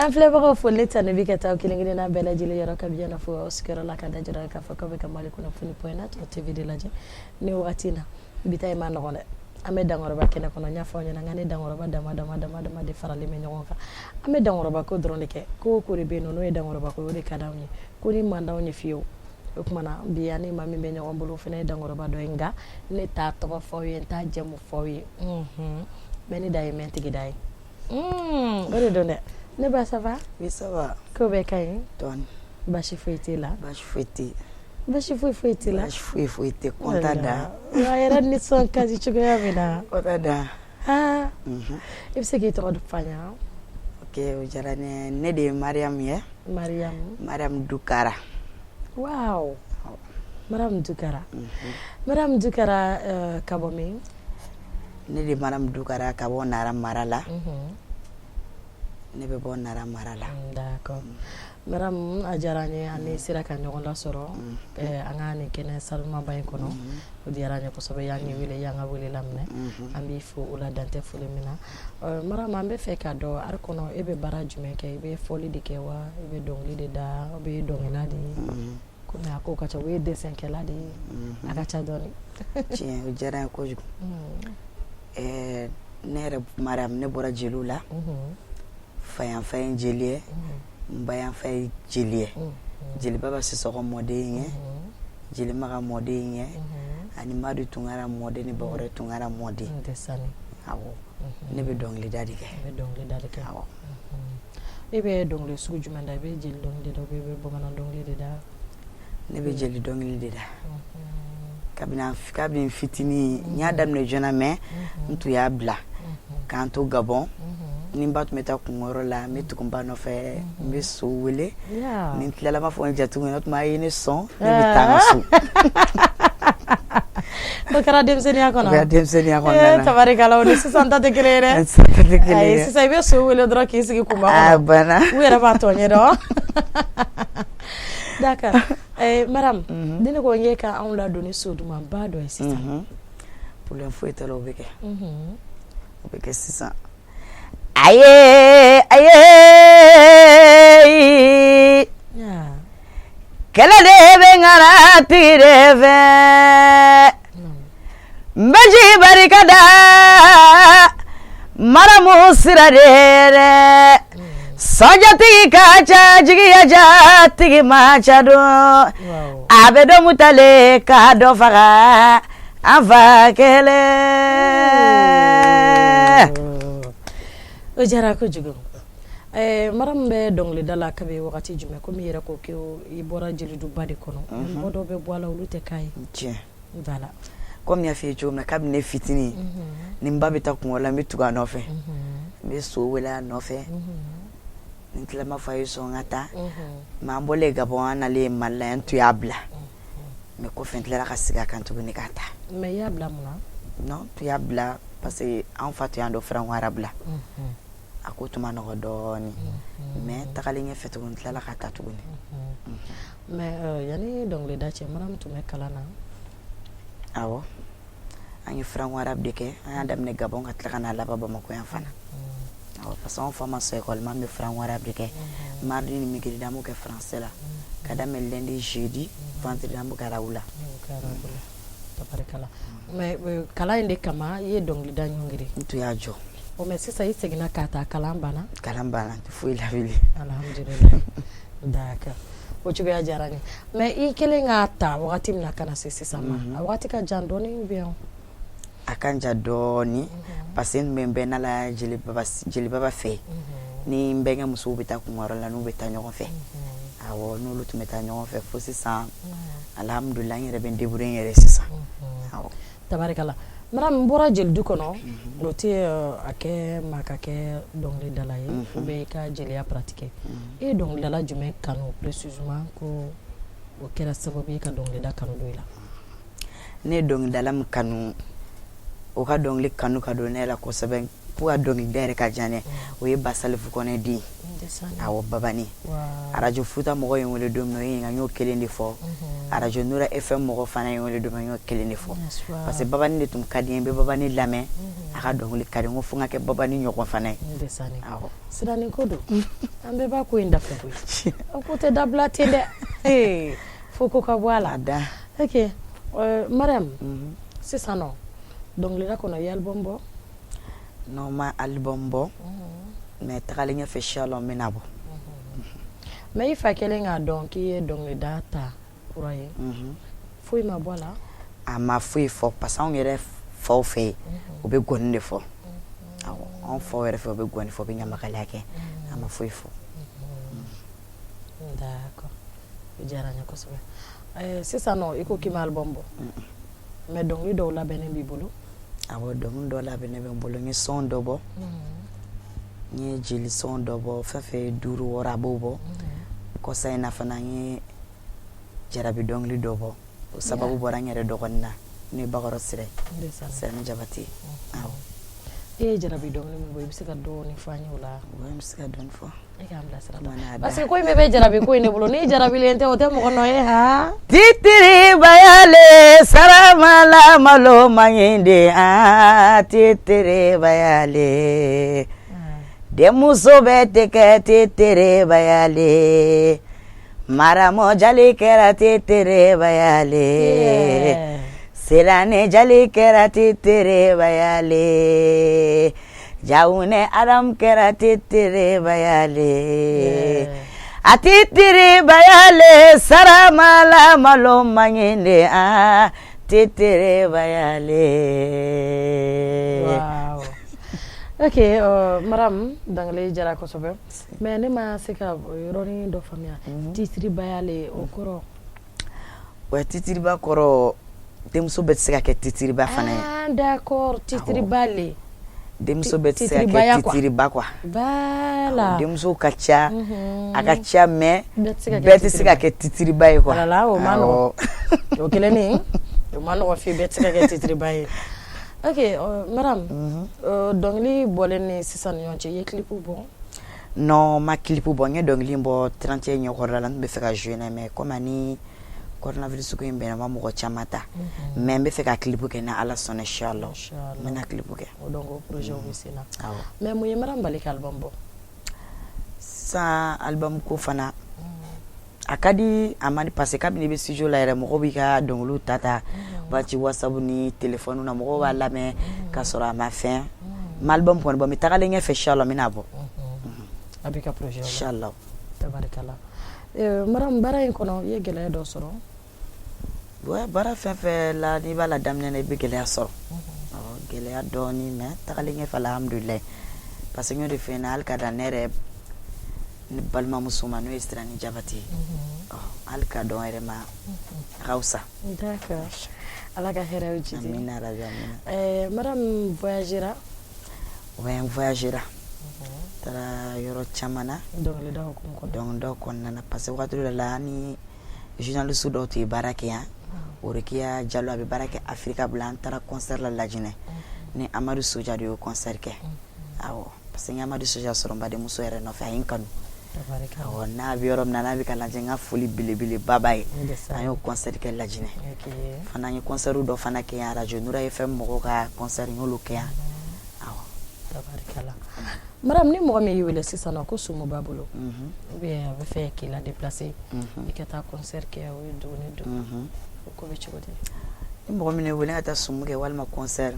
an filɛbagaw foli tani bi ka taa kelen kelen na bɛɛ lajɛlen yɔrɔ ka bijana fo sigiyɔrɔ la ka dajira ka fɔ k'aw bɛ ka Malikunafoni point net TV de lajɛ ni wagati na bi ta ma nɔgɔn dɛ an bɛ Dankoroba Kènè kɔnɔ n y'a fɔ aw ɲɛna n ne Dankoroba dama de faralen bɛ ɲɔgɔn kan an bɛ Dankoroba ko dɔrɔn de kɛ ko de bɛ yen n'o ye Dankoroba ko o de ka d'anw ye ko ni man d'anw ye fiyewu o kumana bi ani maa min bɛ ɲɔgɔn bolo o fana ye Dankoroba dɔ ye nka ne t'a tɔgɔ fɔ aw ye n t'a jamu fɔ aw ye mais ni da ye mɛn tigi da ye o de don dɛ ne ba ça va? Oui, ça va. Ko bɛ ka ɲi? Ton. Baasi foyi t'i la? Baasi foyi t'i. Baasi foyi t'i la? Baasi foyi t'i. Content da. Wa yɛrɛ nisɔn kasi cogoya min na. Content da. Ah. I bɛ se k'i tɔgɔ fɔ an ye? Ok, o diyara ne ye. Ne de ye Mariam ye. Mariam. Mariam Doukara. Wow. Mariam Doukara. Mariam Doukara ka bɔ min? Ne de Mariam Doukara ka bɔ Nara mara la. Ne bɛ bɔ Nara mara la. D'accord. Mariam a diyara n ye ani sera ka ɲɔgɔn lasɔrɔ an ka nin kɛnɛ salonaba in kɔnɔ o diyara n ye kosɛbɛ y'an wele y'an ka wele laminɛ an b'i fo o la dan tɛ foli min na Mariam an bɛ fɛ k'a dɔn ari kɔnɔ e bɛ baara jumɛn kɛ i bɛ fɔli de kɛ wa i bɛ dɔnkili de da o bɛ dɔnkila de ye komi a ko ka ca o ye desɛnkɛla de ye a ka ca dɔɔni. Tiɲɛ o diyara n ye kojugu. Ne yɛrɛ Mariam ne bɔra jeliw la. Fayanfa ye jeli ye n bayanfa ye jeli ye jeliba bɛ Sisɔkɔ mɔden ye jelimaga mɔden ye ani Madu Tunkara mɔden ni Bakɔrɔ Tunkara mɔden. Awɔ ne bɛ dɔnkilida de kɛ. Awɔ e bɛ dɔnkili sugu jumɛn da i bɛ jeli dɔnkili da ou bien i bɛ bamanan dɔnkili de da? Ne bɛ jeli dɔnkili de da kabini n fitinin n y'a daminɛ joona mais n tun y'a bila k'an to Gabon ni n ba tun bɛ taa kunkɔrɔ la n bɛ tugu n ba nɔfɛ n bɛ so wele ni n tilala n b'a fɔ n jatigiw ɲɛna o tuma a ye ne sɔn ne bɛ taa n ka so. O kɛra denmisɛnninya kɔnɔ? O kɛra denmisɛnniya kɔnɔna na. Tabarikala o ni sisan ta tɛ kelen ye dɛ. Sisan ta tɛ kelen ye. Sisan i bɛ so wele dɔrɔn k'i sigi kunba kɔnɔ. A banna. U yɛrɛ b'a tɔ ɲɛ dɔn. D'accord. Mariam ni ne ko n ye ka anw ladon ni so dumanba dɔ ye sisan. Problème foyi t'a la o bɛ kɛ. O bɛ kɛ sisan. Aye kɛlɛ de bɛ ŋana tigi de fɛ n bɛ ji barika da Mariamu sira de dɛ sɔjatigi ka ca jigiya jatigi ma ca dɔn a bɛ dɔ mutale ka dɔ faga an fa kɛlɛ. O diyara kojugu. Mariam bɛ dɔnkilida la kabi wagati jumɛn komi i yɛrɛ ko i bɔra jeliduba de kɔnɔ mɔgɔ dɔw bɛ bɔ a la olu tɛ k'a ye. Tiɲɛ. Voilà. Comme n y'a f'i ye cogo min na kabini ne fitinin ni n ba bɛ taa kunkɔrɔ la n bɛ tugu a nɔfɛ n bɛ so wele a nɔfɛ ni n tila n b'a fɔ a ye sɔn n ka taa mais an bɔlen Gabon an nalen Mali la n tun y'a bila mais kɔfɛ n tilala ka segin a kan tuguni ka taa. Mais i y'a bila mun na? Non n tun y'a bila parce que an fa tun y'an dɔn Franko arabe la a ko tun ma nɔgɔ dɔɔni mais tagalen ɲɛfɛ tuguni n tilala ka taa tuguni. Mais yanni dɔnkilida cɛ Mariam tun bɛ kalan na? Awɔ an ye Franko arabe de kɛ an y'a daminɛ Gabon ka tila ka n'a laban Bamako yan fana. Awɔ parce que an fa ma sɔn école ma an bɛ Franko arabe de kɛ mardi ni mercredi an b'o kɛ français la ka daminɛ lundi jeudi vendredi an b'o kɛ arabu la. Tabarikala. Mais kalan in de kama i ye dɔnkilida ɲɔngiri? N tun y'a jɔ. O mais sisan i seginna ka taa kalan banna? Kalan banna n tɛ foyi la bilen. Alhamdulilayi. D'accord. O cogoya diyara n ye. Mais i kelen k'a ta wagati min na ka na se sisan ma a wagati ka jan dɔɔni ou bien? A ka jan dɔɔni parce que n bɛ n bɛn n'Ala jelibaba fɛ ni n bɛnkɛ musow bɛ taa kunkɔrɔ la n'u bɛ taa ɲɔgɔn fɛ. Awɔ n'olu tun bɛ taa ɲɔgɔn fɛ fo sisan alhamdulilayi n yɛrɛ bɛ n débrouiller n yɛrɛ sisan. Awɔ. Tabarikala. Mariam bɔra jelidu kɔnɔ o tɛ a kɛ maa ka kɛ dɔnkilidala ye ou bien i ka jeliya pratiquer. E ye dɔnkilidala jumɛn kanu précisément ko o kɛra sababu ye ka dɔnkilida kanu don i la? Ne ye dɔnkilidala min kanu o ka dɔnkili kanu ka don ne la kosɛbɛ pour ka dɔnkilida yɛrɛ ka diya ne o ye Basalifu Kɔnɛ den awɔ Babani radio Futa mɔgɔ ye n wele don min na o ye n y'o kelen de fɔ Aujourd'hui, FM mɔgɔ fana ye wele dɔn yo kelen de fɔ parce que babani de tun ka di n bɛ babani lamɛn a ka dɔnkili ka di n ko fo n ka kɛ babani ɲɔgɔn fana ye sirani ko don an bɛɛ b'a ko in dafɛ koyi a ko tɛ dabila ten dɛ fo ko ka bɔ a la ok Mariam sisan nɔ dɔnkilida kɔnɔ ye album bɔ non ma album bɔ mais tagalen ɲɛfɛ inshallah n bɛna bɔ mais i fa kelen k'a dɔn k'i ye dɔnkilida ta kura ye foyi ma bɔ a la a ma foyi fɔ parce que anw yɛrɛ faw fɛ yen u bɛ gɔni de fɔ anw faw yɛrɛ fɛ u bɛ gɔni fɔ u bɛ ɲamakala kɛ a ma foyi fɔ d'accord o diyara n ye kosɛbɛ sisan nɔ i ko k'i ma album bɔ mais dɔnkili dɔw labɛnnen b'i bolo awɔ dɔnkili dɔw labɛnnen bɛ n bolo n ye son dɔ bɔ n ye jeli son dɔ bɔ fɛn fɛn ye 5 6 a b'o bɔ kɔsa in na fana n ye jarabi dɔnkili dɔ bɔ o sababu bɔra n yɛrɛ dɔgɔnin na n'o ye Bakɔrɔ Sira ye SIRANI Jabate awɔ e ye jarabi dɔnkili min bɔ i bɛ se ka dɔɔni fɔ an ye o la n bɛ se ka dɔɔni fɔ e k'an bilasira parce que ko in bɛɛ bɛ jarabi ko in de bolo ni jarabilen tɛ o tɛ mɔgɔ nɔ ye ha titiri bayale saramala malo manyinde titiri bayale demuso bɛ tɛgɛ titiri bayale maramo jali kɛra titiri bayale SIRANI jali kɛra titiri bayale jawune Adam kɛra titiri bayale a titiri bayale saramala malo manyinde titiri bayale. Wow. Ok, Mariam dangale jara kosɛbɛ mais ne ma se ka yɔrɔnin dɔ faamuya titiri bayale o kɔrɔ wa titiri ba kɔrɔ denmuso bɛ se ka kɛ titiri ba fana ye d'accord titiri bale denmuso bɛ se ka kɛ titiri ba quoi bala denmuso ka ca a ka ca mais bɛɛ tɛ se ka kɛ titiri ba ye quoi voilà o ma nɔgɔ o kelenin o ma nɔgɔ fi bɛɛ tɛ se ka kɛ titiri ba ye ok Mariam dɔnkili bɔlen ni sisan ni ɲɔgɔn cɛ i ye clip bɔ non ma clip bɔ n ye dɔnkili bɔ 31 ɲɛkɔrɔla la n bɛ fɛ ka jouer mais comme ani coronavirus ko in bɛnna ma mɔgɔ caman ta mais n bɛ fɛ ka clip kɛ ni Ala sɔnna inchallah n bɛna clip kɛ o donc o projet bɛ sen na mais mun ye Mariam bali ka album bɔ san album ko fana a ka di a man parce que kabini bɛ studio la yɛrɛ mɔgɔ b'i ka dɔnkiliw ta ba ci WhatsApp ni téléphone na mɔgɔ b'a lamɛn ka sɔrɔ a ma fɛn ma album kɔni bɔ mais tagalen ɲɛfɛ inchallah n bɛna bɔ a b'i ka projet la inchallah tabarikala Mariam baara in kɔnɔ i ye gɛlɛya dɔ sɔrɔ ouais baara fɛn fɛn la n'i b'a la daminɛ na i bɛ gɛlɛya sɔrɔ gɛlɛya dɔɔni mais tagalen ɲɛfɛ alhamdulilayi parce que n y'o de fɛ na hali ka da ne yɛrɛ ni balimamuso ma n'o ye SIRANI Jabate hali ka dɔn yɛrɛ ma a ka wusa d'accord Ala ka hɛrɛw jidi amina rabi amina Mariam voyagera ouais n voyagera taara yɔrɔ caman na dɔnkilidaw kɔnɔna na parce que wagati dɔ la ni journaliste dɔw tun ye baara kɛ yan Orikiya Jalo a bɛ baara kɛ Afrika bila an taara concert la Lajinɛ ni Amadu Soja de y'o concert kɛ awɔ parce que n ye Amadu Soja sɔrɔ n badenmuso yɛrɛ nɔfɛ a ye n kanu awɔ n'a bɛ yɔrɔ min na n'a bɛ ka lajɛ n ka foli belebeleba b'a ye an y'o concert kɛ Lajinɛ fana an ye concert dɔ fana kɛ yan radio Nura FM mɔgɔw ka concert n y'olu kɛ yan awɔ tabarikala Mariam ni mɔgɔ min y'i wele sisan nɔ ko sumu b'a bolo ou bien a bɛ fɛ k'i la déplacer i ka taa concert kɛ o ye dumuni dun o ko bɛ cogo di ni mɔgɔ min ye wele ka taa sumu kɛ walima concert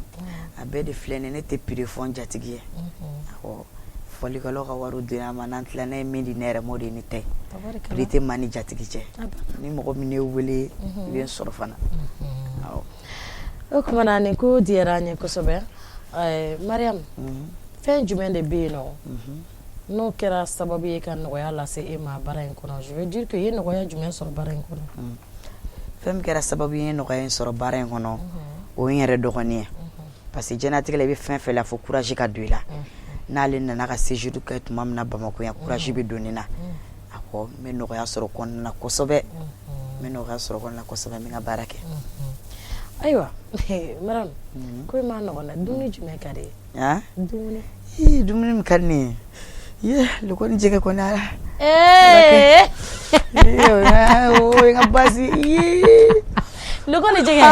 a bɛɛ de filɛ nin ye ne tɛ prix fɔ n jatigi ye awɔ fɔlikɛlaw ka wariw dira n ma n'an tila ne ye min di ne yɛrɛ m'o de ye ne ta ye prix tɛ n ma ni jatigi cɛ ni mɔgɔ min ye wele i bɛ n sɔrɔ fana awɔ o tuma na nin ko diyara an ye kosɛbɛ Mariam fɛn jumɛn de bɛ yen nɔ n'o kɛra sababu ye ka nɔgɔya lase e ma baara in kɔnɔ je veux dire que i ye nɔgɔya jumɛn sɔrɔ baara in kɔnɔ fɛn min kɛra sababu ye nɔgɔya in sɔrɔ baara in kɔnɔ o ye n yɛrɛ dɔgɔnin ye parce que diɲɛlatigɛ la i bɛ fɛn fɛn la fo courage ka don i la n'ale nana ka séjour kɛ tuma min na Bamakɔ yan courage bɛ don nin na awɔ n bɛ nɔgɔya sɔrɔ kɔnɔna na kosɛbɛ n bɛ nɔgɔya sɔrɔ kɔnɔna na kosɛbɛ n bɛ n ka baara kɛ ayiwa Mariam ko i ma nɔgɔn na dumuni jumɛn ka di ye dumuni dumuni min ka di ne ye ye le kɔni jɛgɛ kɔni ala nga basi loko ni jege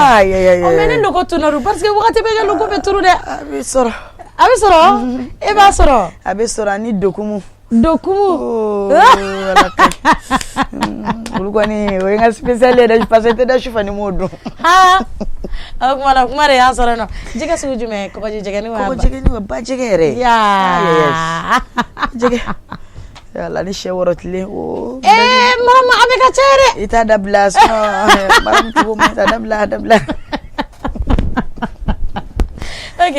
o meni loko tunaru parce que wakati be loko be turu de abi soro e ba soro abi soro ni dokumu ulukoni wenga special da pasete da shufani modu wala kumare ya soro no jege suju me ko jege ni wa ba jege re ya jege yalla ni sheworotli mama abeka chere ita da blas no maram tugo mata da bla ok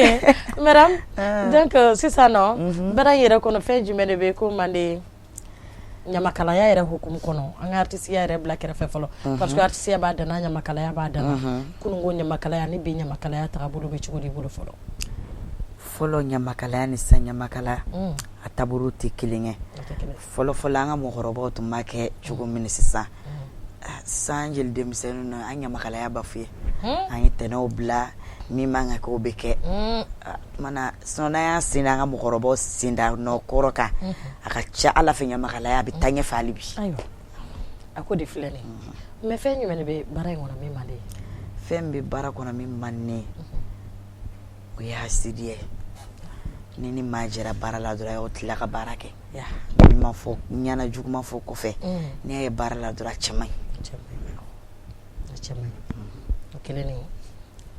madame donc c'est ça non bara yere kono fe jumene be ko mande nyamakala ya yere hukum kono an artiste ya yere black refe folo parce que artiste ya ba dana nyamakala ya ba dana kunungo nyamakala ya ni be nyamakala ya tagabulu be chugodi bulu folo nyamakala ya ni sa nyamakala ataburu ti kilinge folo anga mo horobo to make chugo minisisa sanjel demisenu na anya makala ya bafi anyi teno bla mi manga ko beke mana sona ya sinanga mo horobo sinda no koroka akacha ala fenya makala ya bitanye falibi ayo akodi fleni me fenyu mene be bara ngona mi mande fembe bara kona mi manne o ya sidie nini majera bara la dura o tilaka barake ya ma fo nyana juguma fo ko fe ni ay bara la dura chamay okeleni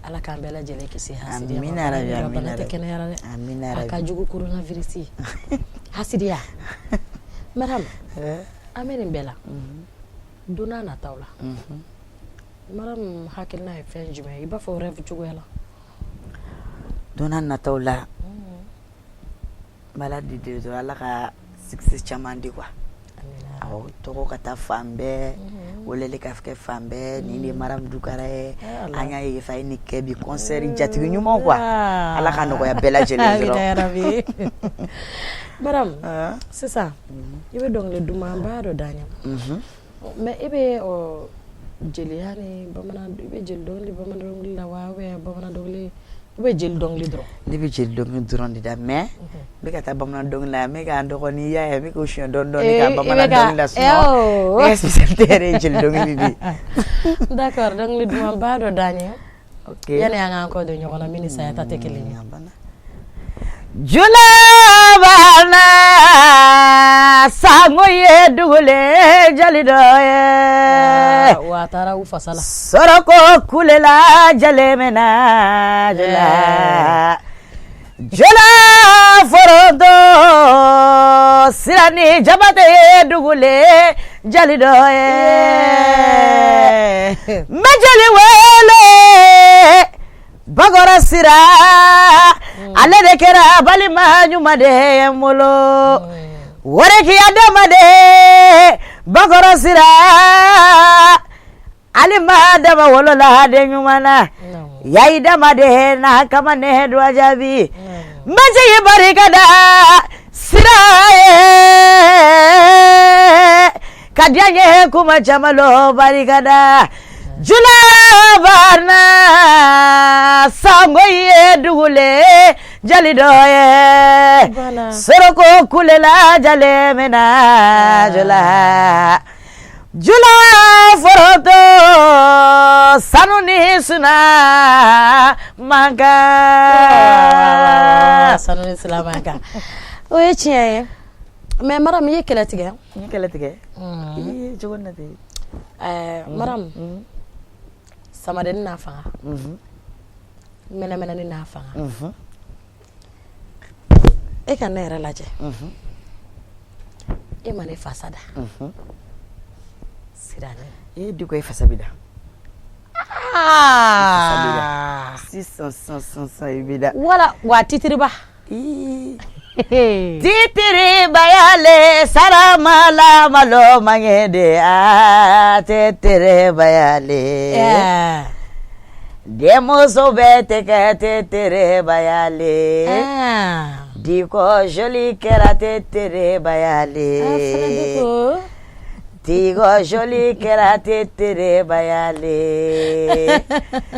ala kambela jele kisi hasidi amina rabbi amina rabbi aka jugu coronavirus hasidiya madam amerin bela dona na tawla madam hakilna fenjume iba fo rev jugu yala dona na tawla maladi de do ala ka success chamandi kwa aw to ko kata fambe wolele ka fike fambe ni maram dukare anya ye fa ni ke bi concert jatigi nyuma kwa ala ka no ya bela jele zero maram c'est ça ibe dong le duma mbaro danya mais ibe o jeli yani bamana ibe jel dong li bamana dong li la wawe bamana dong li ibe jel dong li dro libi jel dong li dro ndi da mais be kata bamana dong la me ga ndo ko ni ya me ko shon don ka bamana dong la so spécialité jel dong li di d'accord dong li duma mbaro danya ok yana nga ko do nyoko na minisa ya tatekeli ni Jula bana sango ye dugule jalidoye wa tara u fasala soroko kulela jalemena jula forodo sirani jabate ye dugule jalidoye majali wele bagora sira ale de kera balima nyuma de molo wore ki adama de bagora sira ale ma dama wolo la de nyuma na yayi dama de na kama ne do ajabi maje ye barikada sira kadanye kuma jamalo barikada Jula barna sango ye dugule jalidoye soroko kulela jalemena jula foroto sanuni suna manga sanuni suna manga oye tiye mais madame ye kela tige jogonna te madame sama den na fanga mena ni na fanga e kan ne relaje e mane fasada sirane e diko e fasabida ibida wala wa titiriba titiri bayale saramala malo mangede titiri bayale demo sobete ke titiri bayale diko joli kera titiri bayale Tigo joli kera tetere bayale.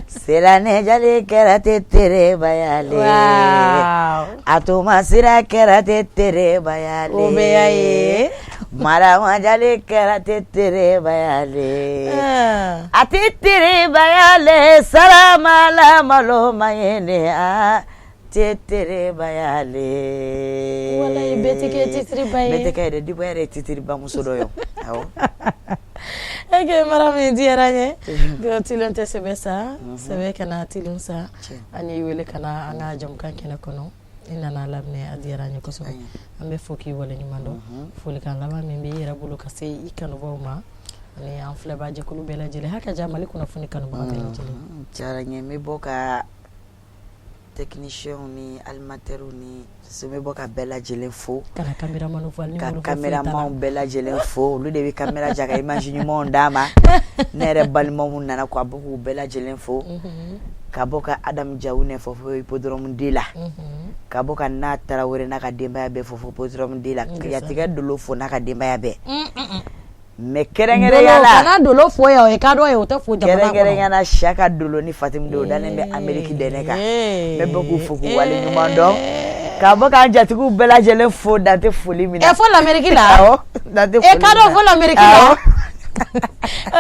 Selane jali kera tetere bayale. Wow. Atuma sira kera tetere bayale. Obeaye. Mariam jali kera tetere bayale. Atetere bayale salamala malo mayene a. Tetere bayale. Wala ibetike titri baye. Betike de dibere titri ba musodoyo. Awo. Ege marami diaranye. Go tilonte sebesa. Sebe kana tilunsa. Ani wele kana anga jom kan kena kono. Ina na labne adiaranye ko so. Ambe foki wala ni mando. Foli kan lama mimbe yera bulu kase ikano boma. Ani an fleba je kulu bela jele haka jamali kuna funi kanu ba bela jele. Charanye me boka technicien ni animateur ni seme boka bela jele fo kana cameraman fo ni mo cameraman bela jele fo lu de bi camera jaga imagine mo ndama nere balmo mun nana ko abuku bela jele fo kaboka Adam Jawune fo hippodrome dila kaboka na Tarawore na ka demba be fo hippodrome dila ya tiga dolo fo na ka demba be me kerengere yana kana dolo fo ya e ka do e o te fo jabana kerengere yana shaka dolo ni Fatim do dalen be Amerique deneka me boku fo ko wale nyumando kaboka njatiku bela jele fo dante foli mina e fo l'Amérique la dante e ka do fo l'Amérique la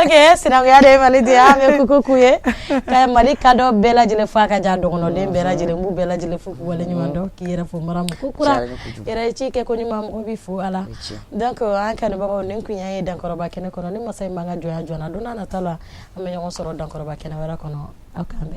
okay sina ya de mali dia me kuku kuye kay mali kado bela jele fa ka ja dogono de bela jele mu bela jele fu wala nyumando ki yera fo maram kukura era ci ke ko nyuma mo bi fu ala donc an kan baba nen ku nyaay Dankoroba Kènè kono ni masay manga joya jona dona na tala am yon soro Dankoroba Kènè wara kono akambe